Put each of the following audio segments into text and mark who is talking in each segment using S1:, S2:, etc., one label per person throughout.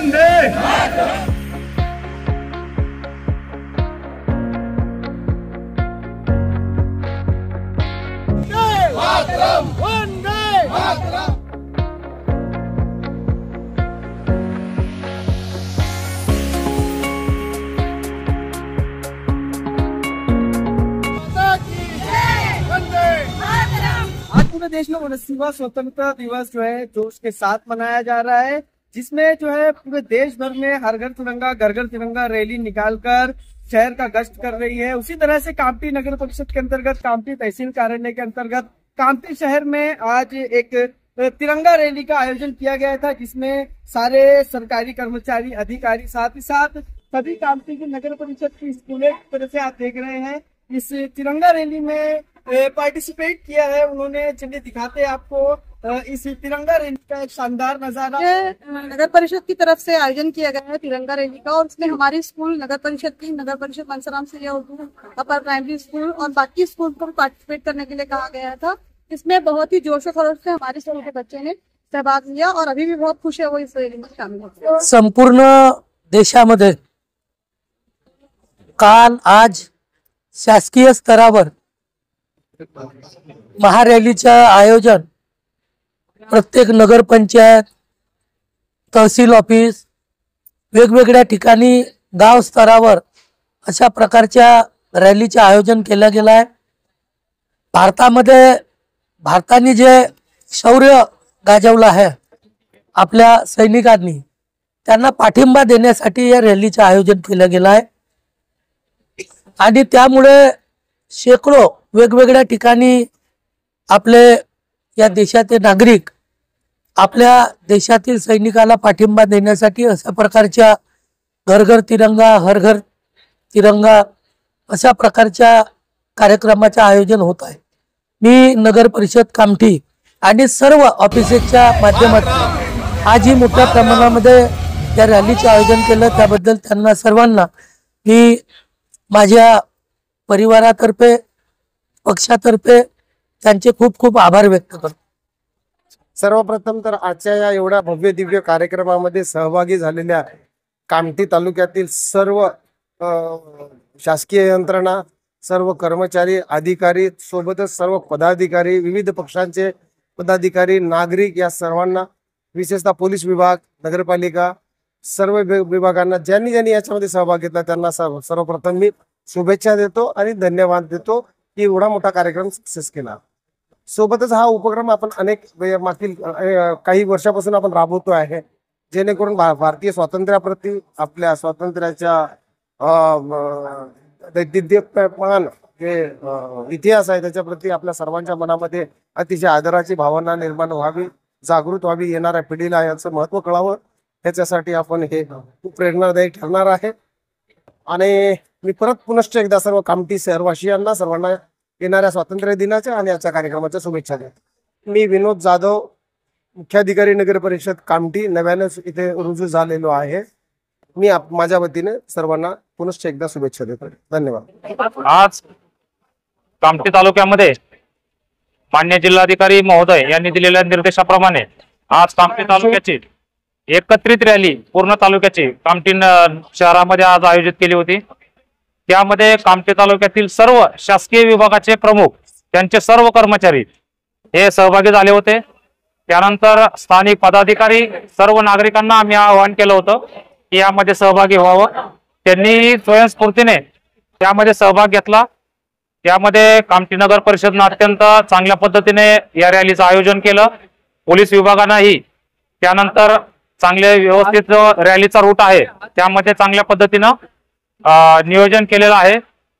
S1: वंदे मातरम वंदे मातरम।
S2: आज पूरे देश में 29वां स्वतंत्रता दिवस जो है जोश के साथ मनाया जा रहा है, जिसमें जो है पूरे देश भर में हर घर तिरंगा घर घर तिरंगा रैली निकालकर शहर का गश्त कर रही है। उसी तरह से कामठी नगर परिषद के अंतर्गत कामठी तहसील कार्यालय के अंतर्गत कामठी शहर में आज एक तिरंगा रैली का आयोजन किया गया था, जिसमें सारे सरकारी कर्मचारी अधिकारी साथ ही साथ सभी कामठी की नगर परिषद की स्कूलें तरह से आप देख रहे हैं इस तिरंगा रैली में पार्टिसिपेट किया है। उन्होंने चलिए दिखाते हैं आपको इस तिरंगा रैली का एक शानदार नजारा।
S3: नगर परिषद की तरफ से आयोजन किया गया है तिरंगा रैली का, और इसमें हमारी स्कूल नगर परिषद मनसराम से उर्दू अपर प्राइमरी स्कूल और बाकी स्कूल को पार्टिसिपेट करने के लिए कहा गया था। इसमें बहुत ही जोश और खरोश से हमारे स्कूल के बच्चे ने सहभाग लिया और अभी भी बहुत खुश है वो इस रैली में शामिल होते।
S4: संपूर्ण देशामध्ये काल आज शासकीय स्तरावर महारॅलीचं आयोजन प्रत्येक नगर पंचायत तहसील ऑफिस वेगवेगळ्या ठिकाणी गाव स्तरावर अशा प्रकारच्या रॅलीचे आयोजन केलं गेलं आहे। भारताने जे शौर्य गाजवलं आहे आपल्या सैनिकांनी, त्यांना पाठिंबा देण्यासाठी या रॅलीचे आयोजन केलं गेलं आहे आणि त्यामुळे शेकडो वेगवेगळ्या ठिकाणी आपले या देशाचे नागरिक आपल्या देशातील सैनिकाला पाठिंबा देण्यासाठी अशा प्रकारच्या घर घर तिरंगा हर घर तिरंगा अशा प्रकारच्या कार्यक्रमाचे आयोजन होत आहे। मी नगर परिषद कामठी आणि सर्व ऑफिसेसच्या माध्यमातून आज ही मोठ्या प्रमाणामध्ये या रॅलीचे आयोजन केलं, त्याबद्दल त्यांना सर्वांना मी माझ्या परिवारातर्फे पक्षातर्फे त्यांचे खूप खूप आभार व्यक्त करतो।
S5: सर्वप्रथम तर आजच्या या एवढ्या भव्य दिव्य कार्यक्रमामध्ये सहभागी झालेल्या कामठी तालुक्यातील सर्व शासकीय यंत्रणा, सर्व कर्मचारी अधिकारी सोबतच सर्व पदाधिकारी, विविध पक्षांचे पदाधिकारी, नागरिक या सर्वांना, विशेषतः पोलीस विभाग, नगरपालिका सर्व विभागांना ज्यांनी ज्यांनी याच्यामध्ये सहभाग घेतला त्यांना सर्वप्रथम मी शुभेच्छा देतो आणि धन्यवाद देतो की एवढा मोठा कार्यक्रम सक्सेस केला। सोबतच हा उपक्रम आपण अनेक मागील काही वर्षापासून आपण राबवतो आहे, जेणेकरून भारतीय स्वातंत्र्याप्रती आपल्या स्वातंत्र्याच्या दैदिप्यमान जे इतिहास आहे त्याच्याप्रती आपल्या सर्वांच्या मनामध्ये अतिशय आदराची भावना निर्माण व्हावी, जागृत व्हावी, येणाऱ्या पिढीला याचं महत्त्व कळावं याच्यासाठी आपण हे खूप प्रेरणादायी ठरणार आहे। आणि मी पुनश्च एकदा सर्व कामठी शहरवासियांना सर्वांना येणाऱ्या स्वातंत्र्य दिनाच्या आणि आजच्या कार्यक्रमाच्या शुभेच्छा देतो। मी विनोद जाधव, मुख्याधिकारी नगर परिषद कामठी, नव्यानेच इथे रुजू झालेलो आहे। मी माझ्या वतीने सर्वांना पुनश्च एकदा शुभेच्छा देतो। धन्यवाद।
S6: आज कामठी तालुक्यामध्ये मान्य जिल्हाधिकारी महोदय यांनी दिलेल्या निर्देशाप्रमाणे आज कामठी तालुक्याची एकत्रित रॅली पूर्ण तालुक्याची कामठी शहरामध्ये आज आयोजित केली होती। त्यामध्ये कामठी तालुक्यातील सर्व शासकीय विभागाचे प्रमुख, त्यांचे सर्व कर्मचारी हे सहभागी झाले होते। त्यानंतर स्थानिक पदाधिकारी, सर्व नागरिकांना आम्ही आवाहन केलं होतं की यामध्ये सहभागी व्हावं। त्यांनी स्वयंस्फूर्तीने त्यामध्ये सहभाग घेतला। त्यामध्ये कामठी नगर परिषदने अत्यंत चांगल्या पद्धतीने या रॅलीचं आयोजन केलं। पोलीस विभागानेही त्यानंतर चांगले व्यवस्थित रॅलीचा रूट आहे त्यामध्ये चांगल्या पद्धतीने नियोजन केलेलं आहे।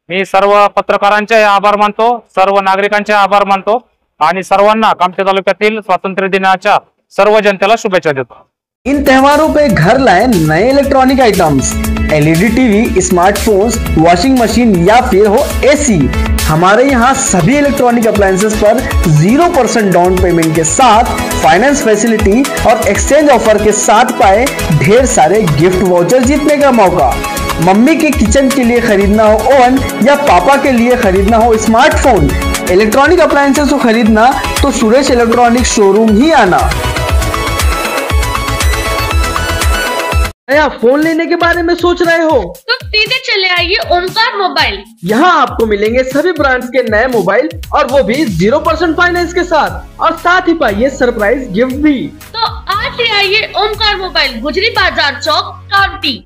S6: मी सर्व पत्रकारांचे आभार मानतो, सर्व नागरिकांचे आभार मानतो आणि सर्वांना कामठी तालुक्यातील स्वातंत्र्य दिनाच्या सर्व जनतेला शुभेच्छा देतो।
S7: इन त्योहारों पे घर लाए नए electronic items, LED TV, smartphones, washing machine या फिर हो एसी। हमारे यहाँ सभी इलेक्ट्रॉनिक अप्लायंसेस पर 0% डाउन पेमेंट के साथ फाइनेंस फैसिलिटी और एक्सचेंज ऑफर के साथ पाए ढेर सारे गिफ्ट वाउचर जीतने का मौका। मम्मी के किचन के लिए खरीदना हो ओवन या पापा के लिए खरीदना हो स्मार्टफोन, इलेक्ट्रॉनिक अप्लायंसेस को खरीदना तो सुरेश इलेक्ट्रॉनिक शोरूम ही आना। नया फोन लेने के बारे में सोच रहे हो
S8: तो सीधे चले आइए ओमकार मोबाइल।
S7: यहाँ आपको मिलेंगे सभी ब्रांड्स के नए मोबाइल और वो भी 0% फाइनेंस के साथ, और साथ ही पाइए सरप्राइज गिफ्ट भी।
S8: तो आज ही आइए ओमकार मोबाइल, गुजरी बाजार चौक, कांटी।